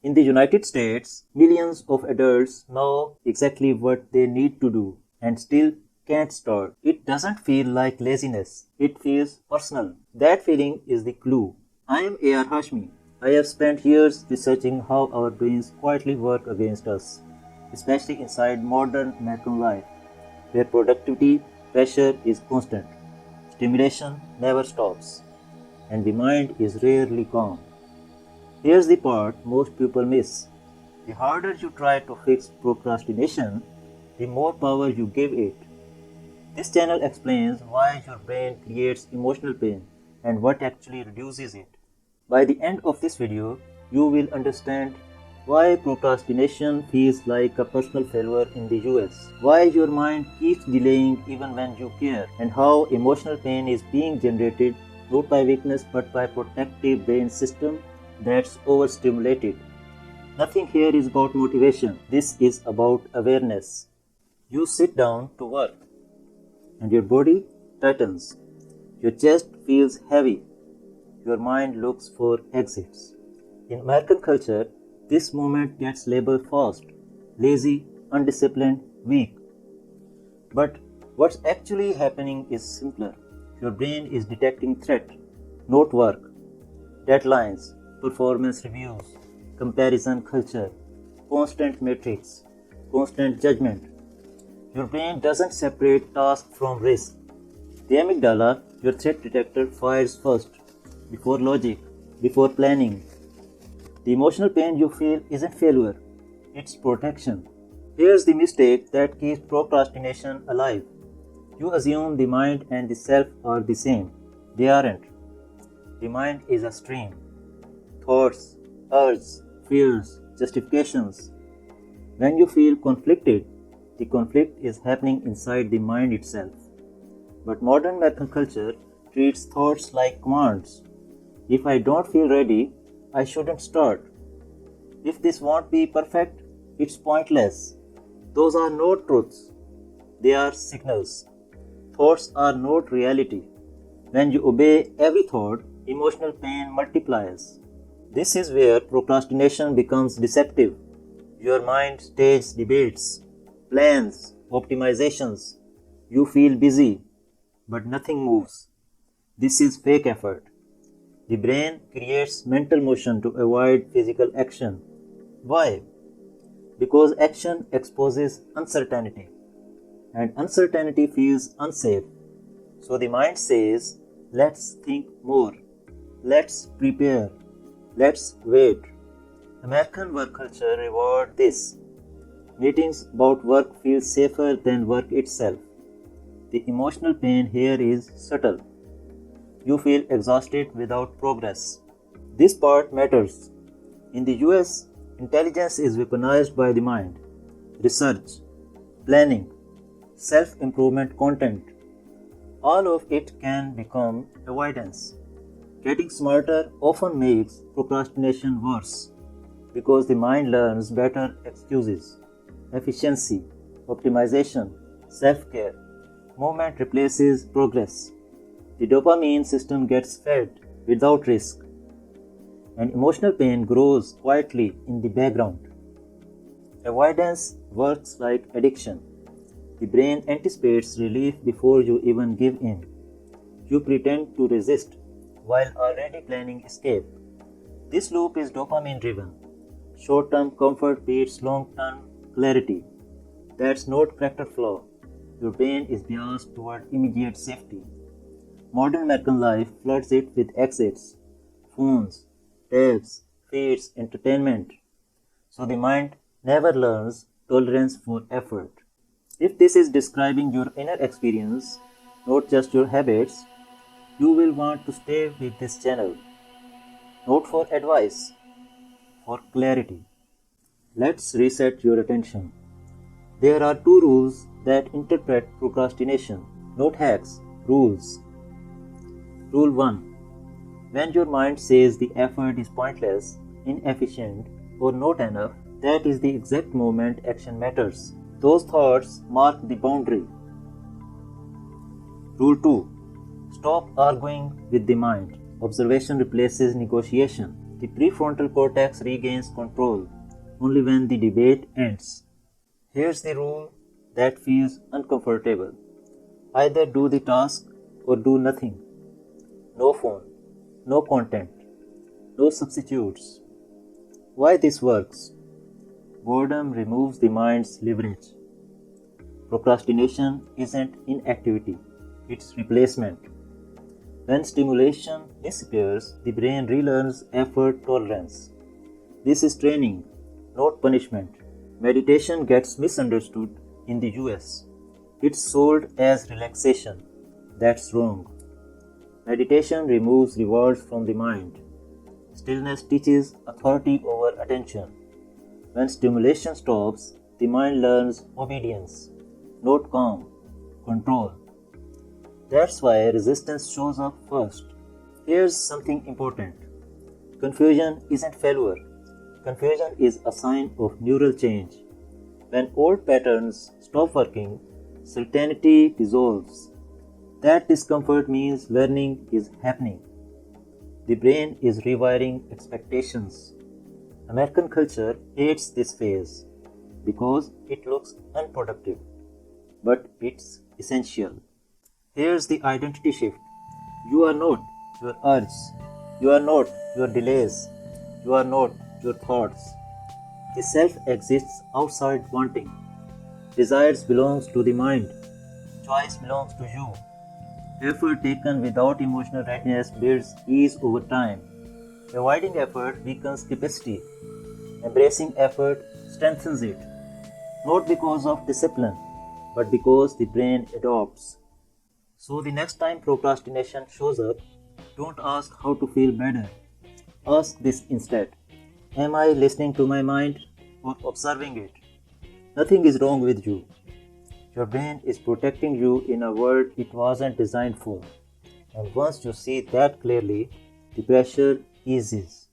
In the United States, millions of adults know exactly what they need to do and still can't start. It doesn't feel like laziness. It feels personal. That feeling is the clue. I am A.R. Hashmi. I have spent years researching how our brains quietly work against us, especially inside modern American life, where productivity pressure is constant. Stimulation never stops, and the mind is rarely calm. Here's the part most people miss. The harder you try to fix procrastination, the more power you give it. This channel explains why your brain creates emotional pain and what actually reduces it. By the end of this video, you will understand why procrastination feels like a personal failure in the US, why your mind keeps delaying even when you care, and how emotional pain is being generated not by weakness but by protective brain system that's overstimulated. Nothing here is about motivation. This is about awareness. You sit down to work and your body tightens. Your chest feels heavy. Your mind looks for exits. In American culture, this movement gets labeled fast, lazy, undisciplined, weak. But what's actually happening is simpler. Your brain is detecting threat, not work, deadlines, performance reviews, comparison culture, constant metrics, constant judgment. Your brain doesn't separate task from risk. The amygdala, your threat detector, fires first, before logic, before planning. The emotional pain you feel isn't failure, it's protection. Here's the mistake that keeps procrastination alive. You assume the mind and the self are the same. They aren't. The mind is a stream. Thoughts, urges, fears, justifications. When you feel conflicted, the conflict is happening inside the mind itself. But modern American culture treats thoughts like commands. If I don't feel ready, I shouldn't start. If this won't be perfect, it's pointless. Those are not truths. They are signals. Thoughts are not reality. When you obey every thought, emotional pain multiplies. This is where procrastination becomes deceptive. Your mind stages debates, plans, optimizations. You feel busy, but nothing moves. This is fake effort. The brain creates mental motion to avoid physical action. Why? Because action exposes uncertainty, and uncertainty feels unsafe. So the mind says, let's think more, let's prepare, let's wait. American work culture rewards this. Meetings about work feel safer than work itself. The emotional pain here is subtle. You feel exhausted without progress. This part matters. In the US, intelligence is weaponized by the mind. Research, planning, self-improvement content. All of it can become avoidance. Getting smarter often makes procrastination worse because the mind learns better excuses. Efficiency, optimization, self-care. Movement replaces progress. The dopamine system gets fed without risk, and emotional pain grows quietly in the background. Avoidance works like addiction. The brain anticipates relief before you even give in. You pretend to resist while already planning escape. This loop is dopamine driven. Short-term comfort beats long-term clarity. That's not character flaw. Your brain is biased toward immediate safety. Modern American life floods it with exits, phones, tabs, feeds, entertainment. So the mind never learns tolerance for effort. If this is describing your inner experience, not just your habits, you will want to stay with this channel. Not for advice, for clarity. Let's reset your attention. There are two rules that interpret procrastination, not hacks, rules. Rule 1. When your mind says the effort is pointless, inefficient, or not enough, that is the exact moment action matters. Those thoughts mark the boundary. Rule 2. Stop arguing with the mind. Observation replaces negotiation. The prefrontal cortex regains control only when the debate ends. Here's the rule that feels uncomfortable. Either do the task or do nothing. No phone, no content, no substitutes. Why this works? Boredom removes the mind's leverage. Procrastination isn't inactivity, it's replacement. When stimulation disappears, the brain relearns effort tolerance. This is training, not punishment. Meditation gets misunderstood in the US. It's sold as relaxation. That's wrong. Meditation removes rewards from the mind. Stillness teaches authority over attention. When stimulation stops, the mind learns obedience, not calm, control. That's why resistance shows up first. Here's something important. Confusion isn't failure. Confusion is a sign of neural change. When old patterns stop working, certainty dissolves. That discomfort means learning is happening. The brain is rewiring expectations. American culture hates this phase because it looks unproductive, but it's essential. Here's the identity shift. You are not your urges. You are not your delays. You are not your thoughts. The self exists outside wanting. Desires belongs to the mind. Choice belongs to you. Effort taken without emotional readiness builds ease over time. Avoiding effort weakens capacity. Embracing effort strengthens it. Not because of discipline, but because the brain adopts. So the next time procrastination shows up, don't ask how to feel better. Ask this instead. Am I listening to my mind or observing it? Nothing is wrong with you. Your brain is protecting you in a world it wasn't designed for. And once you see that clearly, the pressure eases.